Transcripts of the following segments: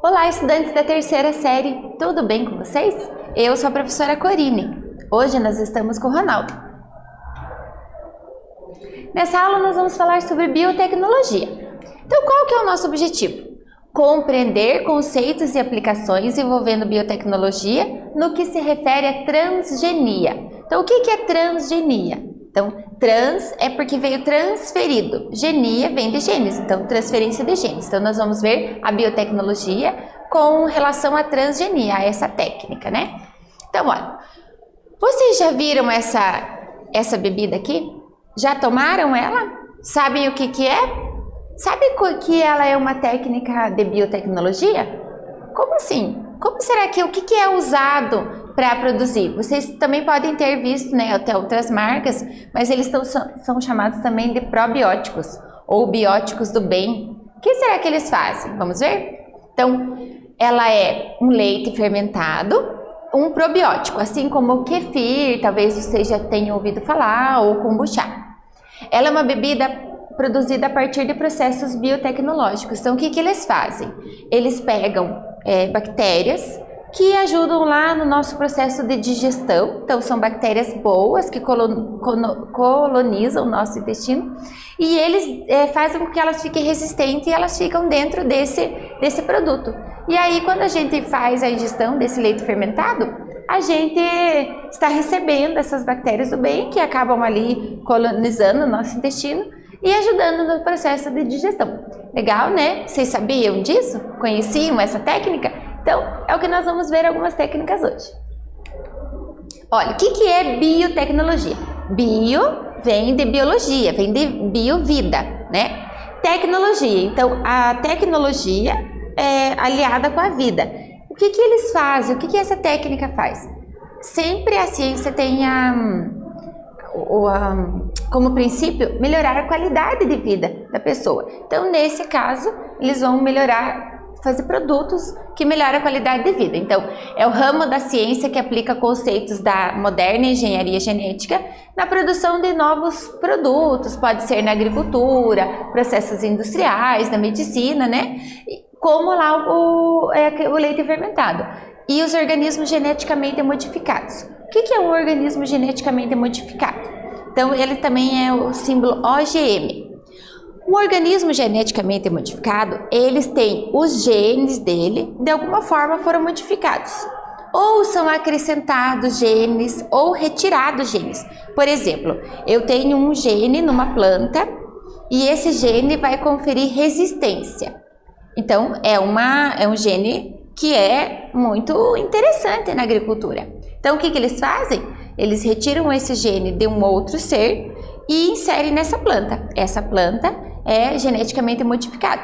Olá, estudantes da terceira série, tudo bem com vocês? Eu sou a professora Corine. Hoje nós estamos com o Ronaldo. Nessa aula nós vamos falar sobre biotecnologia. Então, qual que é o nosso objetivo? Compreender conceitos e aplicações envolvendo biotecnologia no que se refere à transgenia. Então, o que é transgenia? Então, trans é porque veio transferido, genia vem de genes, então transferência de genes. Então, nós vamos ver a biotecnologia com relação à transgenia, a essa técnica, né? Então, olha, vocês já viram essa bebida aqui? Já tomaram ela? Sabem o que é? Sabe que ela é uma técnica de biotecnologia? Como assim? Como será que o que é usado para produzir? Vocês também podem ter visto, né, até outras marcas, mas eles são chamados também de probióticos ou bióticos do bem. O que será que eles fazem? Vamos ver? Então, ela é um leite fermentado, um probiótico, assim como o kefir, talvez vocês já tenham ouvido falar, ou kombucha. Ela é uma bebida produzida a partir de processos biotecnológicos. Então, o que eles fazem? Eles pegam bactérias que ajudam lá no nosso processo de digestão. Então, são bactérias boas que colonizam o nosso intestino e eles fazem com que elas fiquem resistentes e elas ficam dentro desse produto. E aí, quando a gente faz a ingestão desse leite fermentado, a gente está recebendo essas bactérias do bem que acabam ali colonizando o nosso intestino e ajudando no processo de digestão. Legal, né? Vocês sabiam disso? Conheciam essa técnica? Então, é o que nós vamos ver algumas técnicas hoje. Olha, o que é biotecnologia? Bio vem de biologia, vem de biovida, né? Tecnologia, então a tecnologia é aliada com a vida. O que eles fazem? O que essa técnica faz? Sempre a ciência tem como princípio melhorar a qualidade de vida da pessoa. Então, nesse caso, eles vão fazer produtos que melhoram a qualidade de vida. Então, é o ramo da ciência que aplica conceitos da moderna engenharia genética na produção de novos produtos, pode ser na agricultura, processos industriais, na medicina, né? Como lá o leite fermentado. E os organismos geneticamente modificados. O que é um organismo geneticamente modificado? Então, ele também é o símbolo OGM. Um organismo geneticamente modificado, eles têm os genes dele, de alguma forma foram modificados. Ou são acrescentados genes, ou retirados genes. Por exemplo, eu tenho um gene numa planta, e esse gene vai conferir resistência. Então, é um gene que é muito interessante na agricultura. Então, o que eles fazem? Eles retiram esse gene de um outro ser e inserem nessa planta. Essa planta é geneticamente modificada.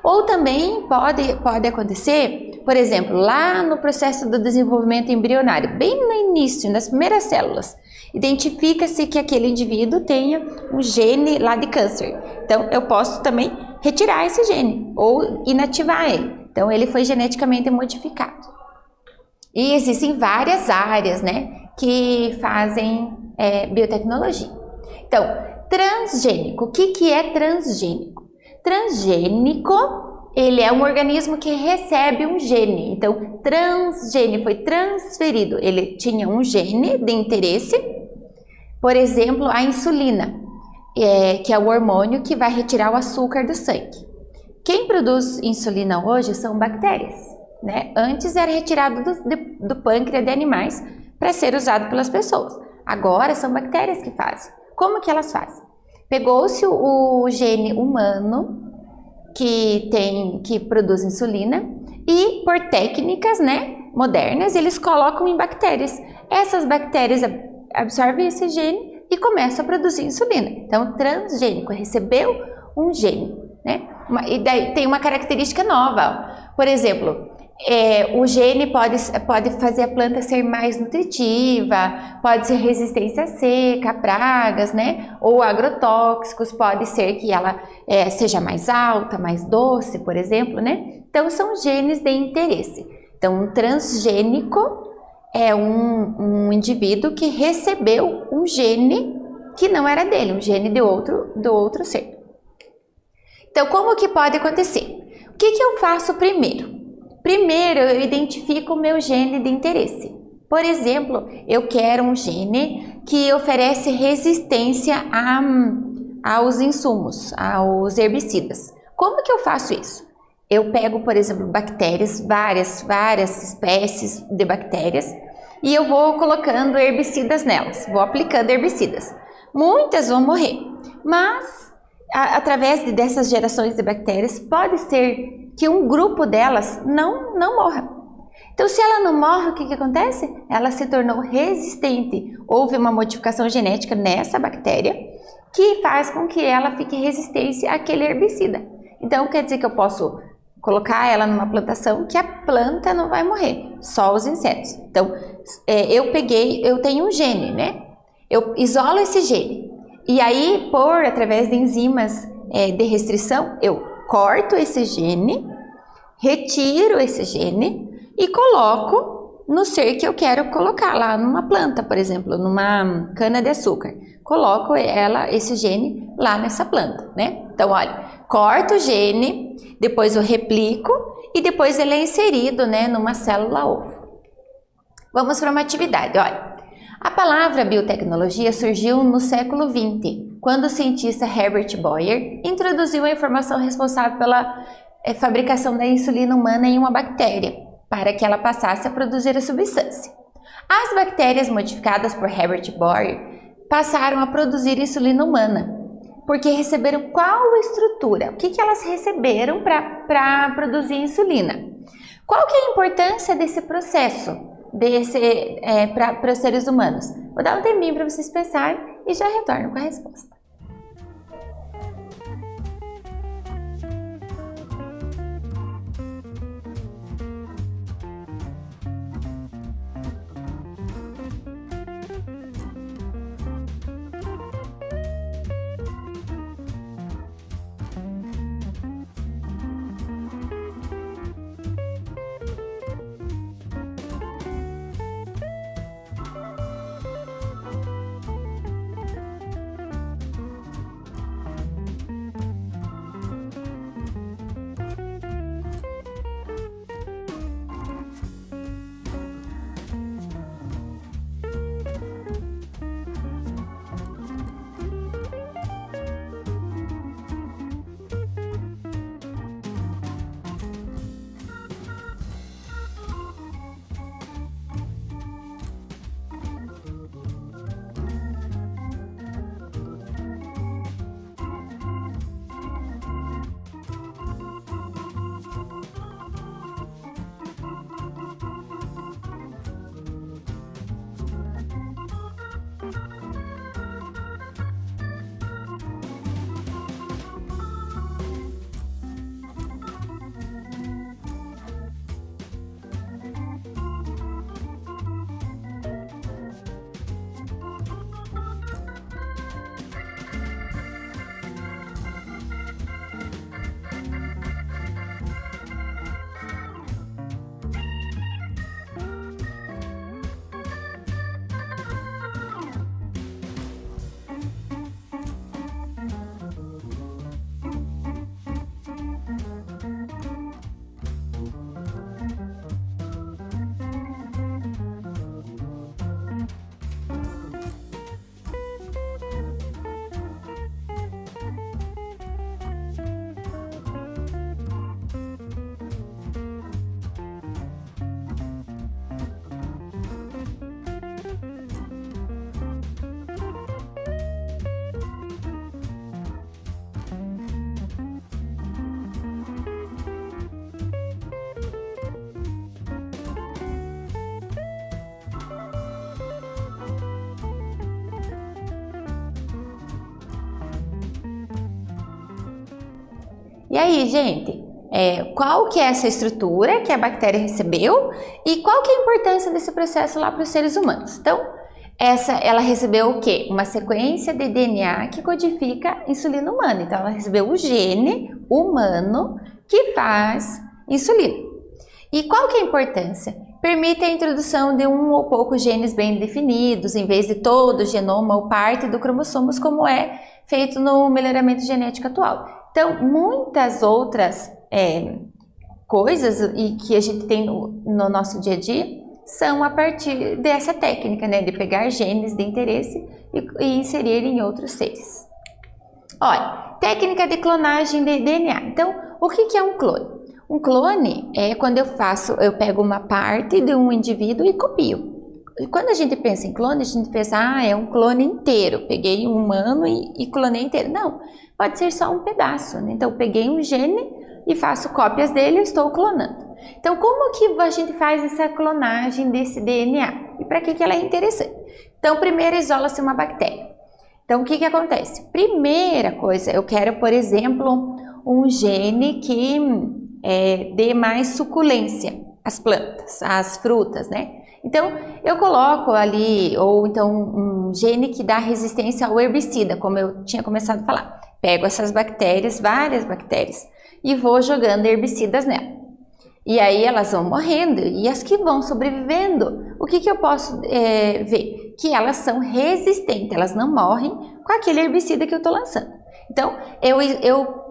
Ou também pode acontecer, por exemplo, lá no processo do desenvolvimento embrionário, bem no início, nas primeiras células, identifica-se que aquele indivíduo tenha um gene lá de câncer. Então, eu posso também retirar esse gene ou inativar ele. Então, ele foi geneticamente modificado. E existem várias áreas, né, que fazem biotecnologia. Então, transgênico. O que é transgênico? Transgênico, ele é um organismo que recebe um gene. Então, transgênico foi transferido. Ele tinha um gene de interesse, por exemplo, a insulina, que é o hormônio que vai retirar o açúcar do sangue. Quem produz insulina hoje são bactérias, né? Antes era retirado do pâncreas de animais para ser usado pelas pessoas. Agora são bactérias que fazem. Como que elas fazem? Pegou-se o gene humano que produz insulina e por técnicas, né, modernas, eles colocam em bactérias. Essas bactérias absorvem esse gene e começam a produzir insulina. Então, transgênico, recebeu um gene, né? E daí tem uma característica nova. Por exemplo, o gene pode fazer a planta ser mais nutritiva, pode ser resistência seca, a pragas, né? Ou agrotóxicos, pode ser que ela seja mais alta, mais doce, por exemplo, né? Então, são genes de interesse. Então, um transgênico é um indivíduo que recebeu um gene que não era dele, um gene do outro ser. Então, como que pode acontecer? O que eu faço primeiro? primeiro eu identifico o meu gene de interesse. Por exemplo, eu quero um gene que oferece resistência aos insumos, aos herbicidas. Como que eu faço isso? Eu pego, por exemplo, bactérias, várias espécies de bactérias, e eu vou colocando herbicidas nelas, vou aplicando herbicidas. Muitas vão morrer, mas através dessas gerações de bactérias, pode ser que um grupo delas não morra. Então, se ela não morre, o que acontece? Ela se tornou resistente. Houve uma modificação genética nessa bactéria que faz com que ela fique resistente àquele herbicida. Então, quer dizer que eu posso colocar ela numa plantação que a planta não vai morrer, só os insetos. Então, eu tenho um gene, né? Eu isolo esse gene. E aí, através de enzimas de restrição, eu corto esse gene, retiro esse gene e coloco no ser que eu quero colocar lá numa planta, por exemplo, numa cana de açúcar. Coloco esse gene lá nessa planta, né? Então, olha, corto o gene, depois eu replico e depois ele é inserido, né, numa célula ovo. Vamos para uma atividade, olha. A palavra biotecnologia surgiu no século XX, quando o cientista Herbert Boyer introduziu a informação responsável pela fabricação da insulina humana em uma bactéria, para que ela passasse a produzir a substância. As bactérias modificadas por Herbert Boyer passaram a produzir insulina humana, porque receberam qual estrutura? O que elas receberam para produzir insulina? Qual que é a importância desse processo? Para os seres humanos. Vou dar um tempinho para vocês pensarem e já retorno com a resposta. E aí, gente, qual que é essa estrutura que a bactéria recebeu e qual que é a importância desse processo lá para os seres humanos? Então, ela recebeu o quê? Uma sequência de DNA que codifica insulina humana. Então, ela recebeu o gene humano que faz insulina. E qual que é a importância? Permite a introdução de um ou poucos genes bem definidos, em vez de todo o genoma ou parte do cromossomos, como é feito no melhoramento genético atual. Então, muitas outras coisas e que a gente tem no nosso dia a dia são a partir dessa técnica, né, de pegar genes de interesse e inserir em outros seres. Olha, técnica de clonagem de DNA. Então, o que é um clone? Um clone é quando eu pego uma parte de um indivíduo e copio. E quando a gente pensa em clone, a gente pensa, é um clone inteiro. Peguei um humano e clonei inteiro. Não, pode ser só um pedaço, né? Então, eu peguei um gene e faço cópias dele e estou clonando. Então, como que a gente faz essa clonagem desse DNA? E para que ela é interessante? Então, primeiro isola-se uma bactéria. Então, o que acontece? Primeira coisa, eu quero, por exemplo, um gene que dê mais suculência às plantas, às frutas, né? Então, eu coloco ali, ou então um gene que dá resistência ao herbicida, como eu tinha começado a falar. Pego essas bactérias, várias bactérias, e vou jogando herbicidas nela. E aí elas vão morrendo, e as que vão sobrevivendo, o que eu posso ver? Que elas são resistentes, elas não morrem com aquele herbicida que eu estou lançando. Então, eu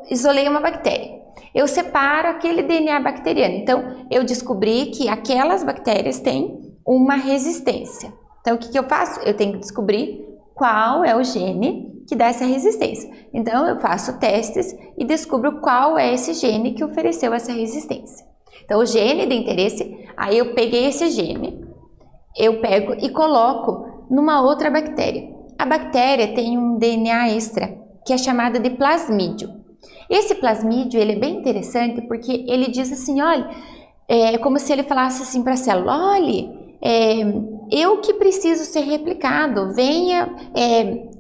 isolei uma bactéria, eu separo aquele DNA bacteriano, então eu descobri que aquelas bactérias têm uma resistência. Então, o que eu faço? Eu tenho que descobrir qual é o gene que dá essa resistência. Então, eu faço testes e descubro qual é esse gene que ofereceu essa resistência. Então, o gene de interesse, aí eu peguei esse gene, eu pego e coloco numa outra bactéria. A bactéria tem um DNA extra, que é chamado de plasmídio. Esse plasmídio, ele é bem interessante porque ele diz assim, olha, é como se ele falasse assim para a célula, olha, eu que preciso ser replicado, venha,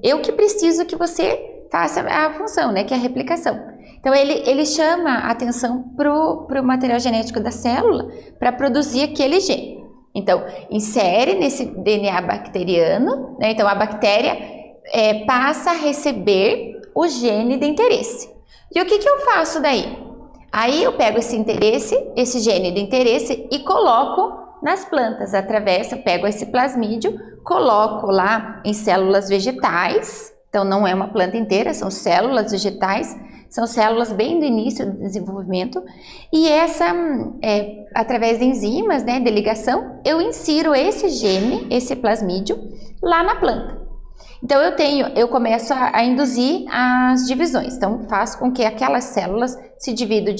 eu que preciso que você faça a função, né, que é a replicação. Então, ele chama a atenção para o material genético da célula para produzir aquele gene. Então, insere nesse DNA bacteriano, né? Então a bactéria passa a receber o gene de interesse. E o que eu faço daí? Aí eu pego esse gene de interesse e coloco nas plantas, eu pego esse plasmídio, coloco lá em células vegetais, então não é uma planta inteira, são células vegetais, são células bem do início do desenvolvimento, e através de enzimas, né, de ligação, eu insiro esse gene, esse plasmídio, lá na planta. Então eu começo a induzir as divisões, então faço com que aquelas células se dividam,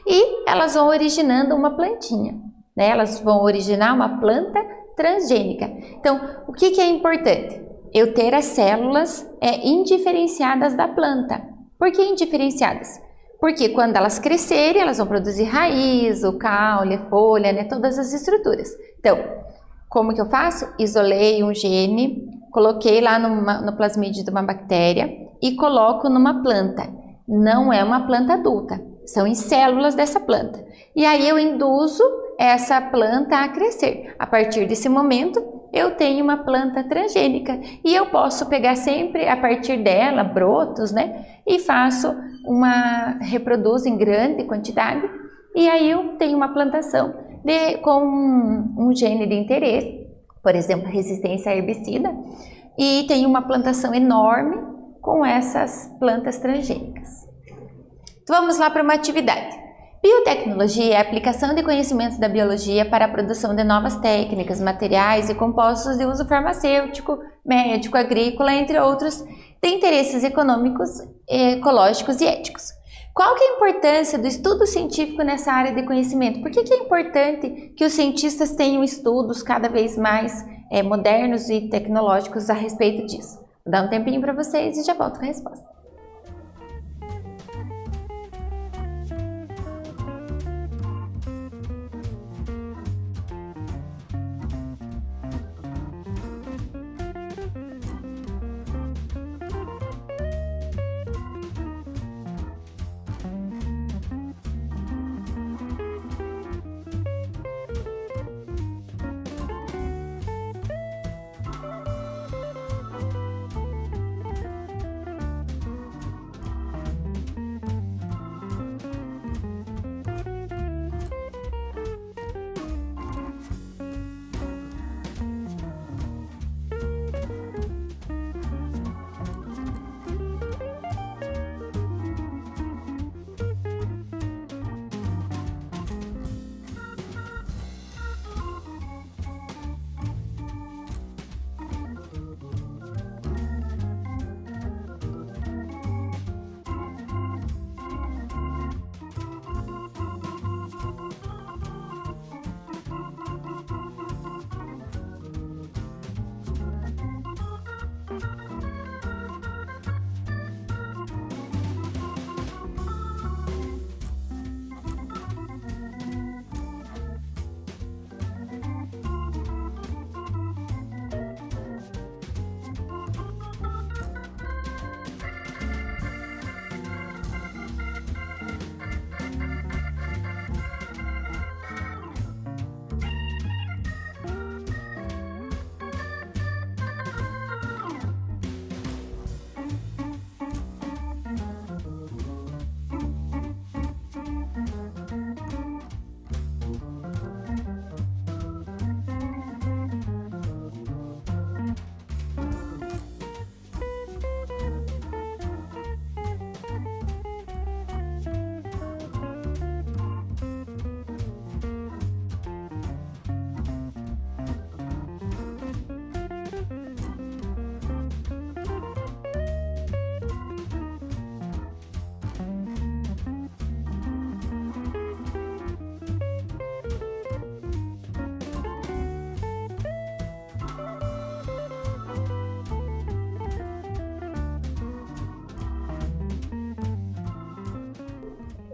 e elas vão originando uma plantinha, né? Elas vão originar uma planta transgênica. Então, o que é importante? Eu ter as células indiferenciadas da planta. Por que indiferenciadas? Porque quando elas crescerem, elas vão produzir raiz, o caule, a folha, né, todas as estruturas. Então, como que eu faço? Isolei um gene, coloquei lá no plasmídio de uma bactéria e coloco numa planta. Não é uma planta adulta, são em células dessa planta. E aí eu induzo essa planta a crescer. A partir desse momento, eu tenho uma planta transgênica e eu posso pegar sempre a partir dela brotos, né? E reproduzo em grande quantidade e aí eu tenho uma plantação com um gene de interesse, por exemplo, resistência a herbicida, e tenho uma plantação enorme com essas plantas transgênicas. Então, vamos lá para uma atividade. Biotecnologia é a aplicação de conhecimentos da biologia para a produção de novas técnicas, materiais e compostos de uso farmacêutico, médico, agrícola, entre outros, de interesses econômicos, ecológicos e éticos. Qual que é a importância do estudo científico nessa área de conhecimento? Por que é importante que os cientistas tenham estudos cada vez mais modernos e tecnológicos a respeito disso? Vou dar um tempinho para vocês e já volto com a resposta.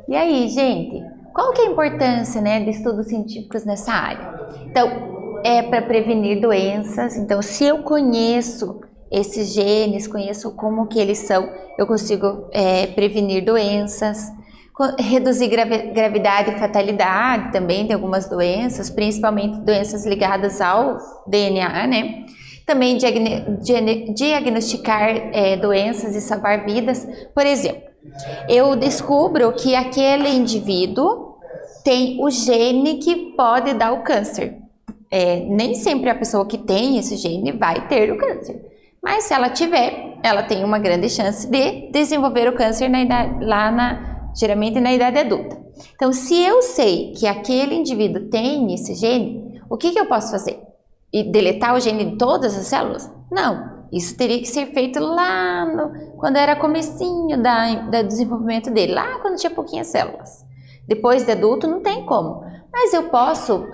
E aí, gente, qual que é a importância, né, de estudos científicos nessa área? Então, é para prevenir doenças. Então, se eu conheço esses genes, conheço como que eles são, eu consigo prevenir doenças, reduzir gravidade e fatalidade também de algumas doenças, principalmente doenças ligadas ao DNA, né? Também diagnosticar doenças e salvar vidas. Por exemplo, eu descubro que aquele indivíduo tem o gene que pode dar o câncer. Nem sempre a pessoa que tem esse gene vai ter o câncer, mas se ela tiver, ela tem uma grande chance de desenvolver o câncer geralmente na idade adulta. Então, se eu sei que aquele indivíduo tem esse gene, o que eu posso fazer? E deletar o gene de todas as células? Não, isso teria que ser feito lá quando era comecinho do desenvolvimento dele, lá quando tinha pouquinhas células. Depois de adulto não tem como, mas eu posso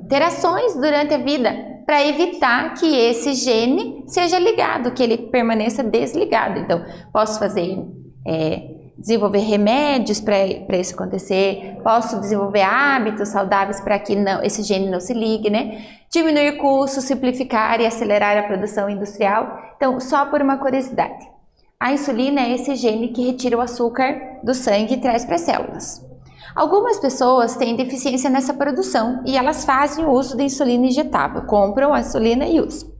ter ações durante a vida para evitar que esse gene seja ligado, que ele permaneça desligado. Então, posso fazer desenvolver remédios para isso acontecer, posso desenvolver hábitos saudáveis para que esse gene não se ligue, né? Diminuir custos, simplificar e acelerar a produção industrial. Então, só por uma curiosidade, a insulina é esse gene que retira o açúcar do sangue e traz para as células. Algumas pessoas têm deficiência nessa produção e elas fazem o uso da insulina injetável, compram a insulina e usam.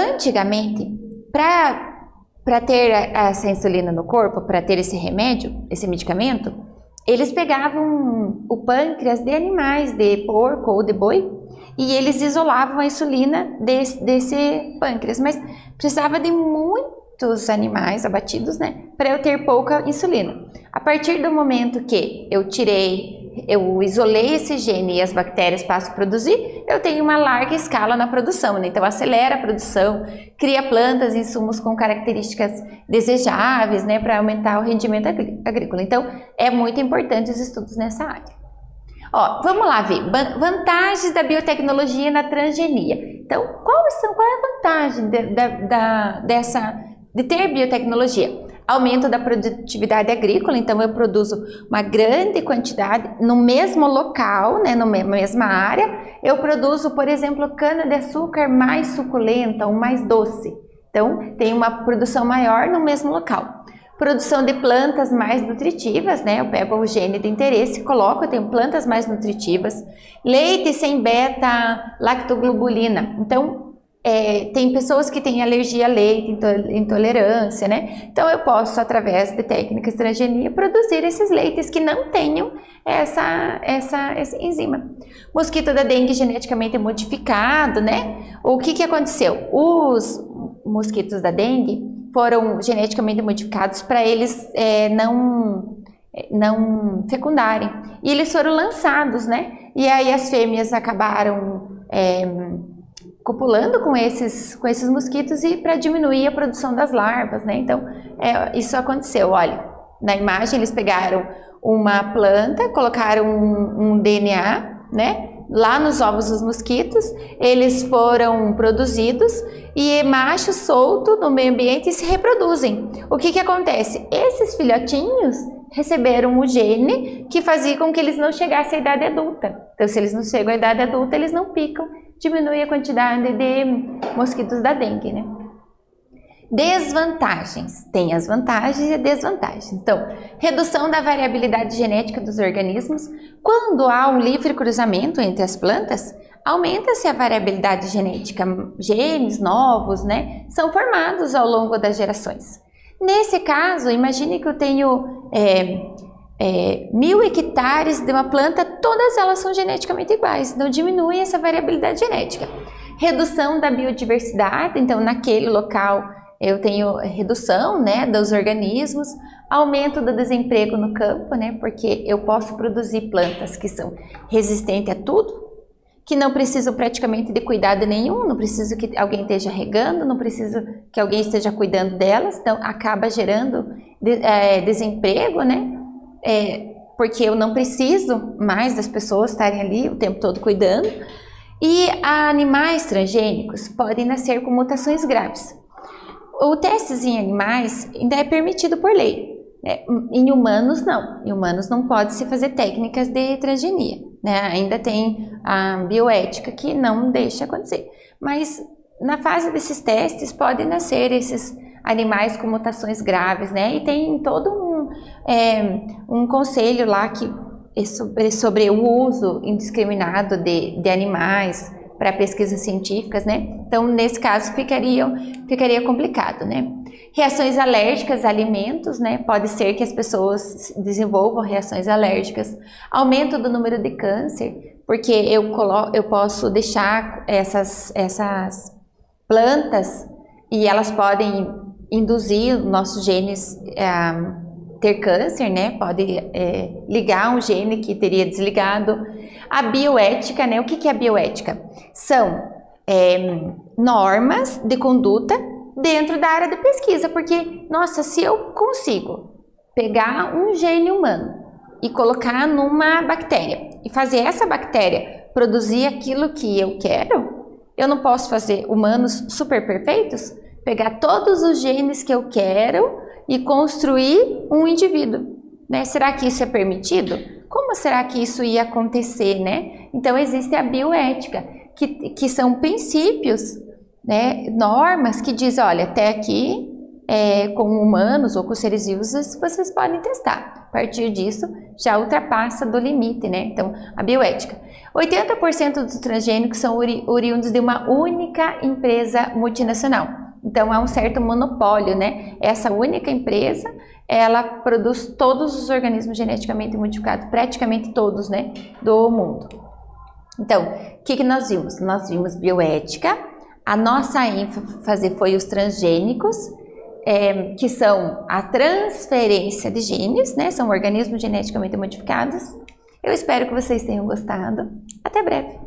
Antigamente, para ter essa insulina no corpo, para ter esse remédio, esse medicamento, eles pegavam o pâncreas de animais, de porco ou de boi, e eles isolavam a insulina desse pâncreas, mas precisava de muitos animais abatidos, né, para eu ter pouca insulina. A partir do momento que eu isolei esse gene e as bactérias passam a produzir, eu tenho uma larga escala na produção, né? Então acelera a produção, cria plantas e insumos com características desejáveis, né, para aumentar o rendimento agrícola. Então é muito importante os estudos nessa área. Vamos lá ver vantagens da biotecnologia na transgenia. Então, qual é a vantagem de ter biotecnologia? Aumento da produtividade agrícola, então eu produzo uma grande quantidade no mesmo local, né, na mesma área. Eu produzo, por exemplo, cana-de-açúcar mais suculenta ou mais doce. Então, tem uma produção maior no mesmo local. Produção de plantas mais nutritivas, né? Eu pego o gene de interesse, coloco, eu tenho plantas mais nutritivas. Leite sem beta-lactoglobulina. Então, tem pessoas que têm alergia a leite, intolerância, né? Então eu posso, através de técnicas de transgenia, produzir esses leites que não tenham essa enzima. Mosquito da dengue geneticamente modificado, né? O que aconteceu? Os mosquitos da dengue foram geneticamente modificados para eles não fecundarem. E eles foram lançados, né? E aí as fêmeas acabaram copulando com esses mosquitos e para diminuir a produção das larvas, né? Então, isso aconteceu. Olha, na imagem eles pegaram uma planta, colocaram um DNA, né? Lá nos ovos dos mosquitos, eles foram produzidos e machos soltos no meio ambiente e se reproduzem. O que acontece? Esses filhotinhos receberam o gene que fazia com que eles não chegassem à idade adulta. Então, se eles não chegam à idade adulta, eles não picam, diminui a quantidade de mosquitos da dengue, né? Desvantagens. Tem as vantagens e desvantagens. Então, redução da variabilidade genética dos organismos. Quando há um livre cruzamento entre as plantas, aumenta-se a variabilidade genética. Genes novos, né, são formados ao longo das gerações. Nesse caso, imagine que eu tenho 1000 hectares de uma planta, todas elas são geneticamente iguais, então diminui essa variabilidade genética. Redução da biodiversidade, então naquele local eu tenho redução, né, dos organismos, aumento do desemprego no campo, né, porque eu posso produzir plantas que são resistentes a tudo, que não precisam praticamente de cuidado nenhum, não preciso que alguém esteja regando, não preciso que alguém esteja cuidando delas, então acaba gerando desemprego, né, porque eu não preciso mais das pessoas estarem ali o tempo todo cuidando. E animais transgênicos podem nascer com mutações graves. O testes em animais ainda é permitido por lei, né? Em humanos, não. Em humanos não pode se fazer técnicas de transgenia, né? Ainda tem a bioética que não deixa acontecer. Mas na fase desses testes podem nascer esses animais com mutações graves, né? E tem todo um conselho lá que sobre o uso indiscriminado de animais para pesquisas científicas, né? Então, nesse caso, ficaria complicado, né? Reações alérgicas a alimentos, né? Pode ser que as pessoas desenvolvam reações alérgicas. Aumento do número de câncer, porque eu posso deixar essas plantas e elas podem induzir nossos genes a ter câncer, né? Pode ligar um gene que teria desligado. A bioética, né? O que é a bioética? São normas de conduta dentro da área de pesquisa, porque, nossa, se eu consigo pegar um gene humano e colocar numa bactéria e fazer essa bactéria produzir aquilo que eu quero, eu não posso fazer humanos super perfeitos? Pegar todos os genes que eu quero e construir um indivíduo, né? Será que isso é permitido? Como será que isso ia acontecer, né? Então existe a bioética, que são princípios, né, normas que dizem, olha, até aqui, com humanos ou com seres vivos, vocês podem testar. A partir disso, já ultrapassa do limite, né? Então, a bioética. 80% dos transgênicos são oriundos de uma única empresa multinacional. Então, há um certo monopólio, né? Essa única empresa, ela produz todos os organismos geneticamente modificados, praticamente todos, né, do mundo. Então, o que nós vimos? Nós vimos bioética, a nossa ênfase foi os transgênicos, que são a transferência de genes, né? São organismos geneticamente modificados. Eu espero que vocês tenham gostado. Até breve!